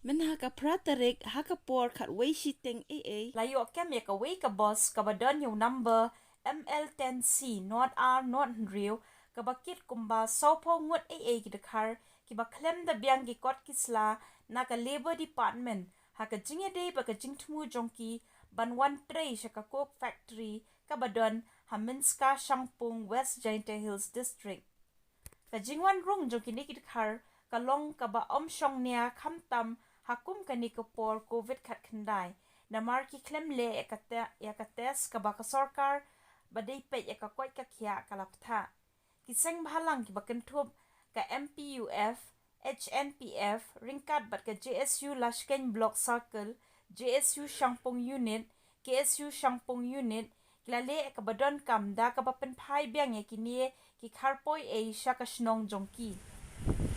Men haka pratarik haka por kat wei shiteng Layo kem ya ka wei ka boss ka badon yung number ML10C not R not real ka bakit kumba sopo ngut ki dekar ki ba klem da biang ki kot kisla na ka labor department haka jinge day ba ka jing Thmu jongki ban wan Trei shaka coke factory ka badon ha Mynska Shangpung West Giant Hills district ka jingwan rung jongki ni ki dekar ka long ka ba shong nia khamtam hakum kani ka por covid khat khandai na marki klemle ya ka tes ka ba ka sarkar ba dei pe ya ka kwai ka khia ka laptha ki Sengbhalang ki ba kenthub ka MPUF HNPF ringkat bat ka JSU Lashken Block Circle JSU Shangpung Unit KSU Shangpung Unit klale ka badon kam da ka ba pen phai biang ya ki ni ki kharpoi sha ka snong jongki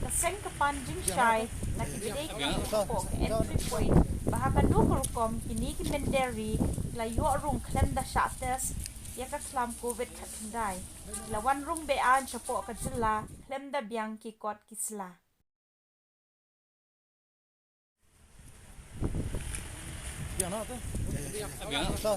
Kaseng kapan jing shai na kibidek ni po entry point bahaka nukulkom kini ki menderi la yo rung klem da shates ya ka klam covid khatindai la wan rung be an chapo ka jilla klem da biang ki kot kisla Bien là, toi. Bien. Ça.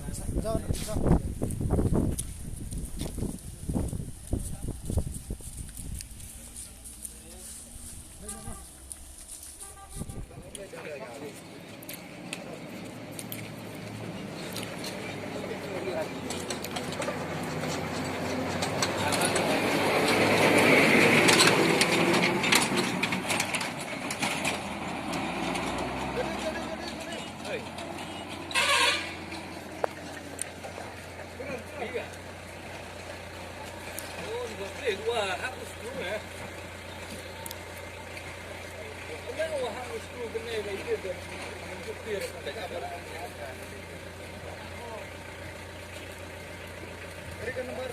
Ini kan nomor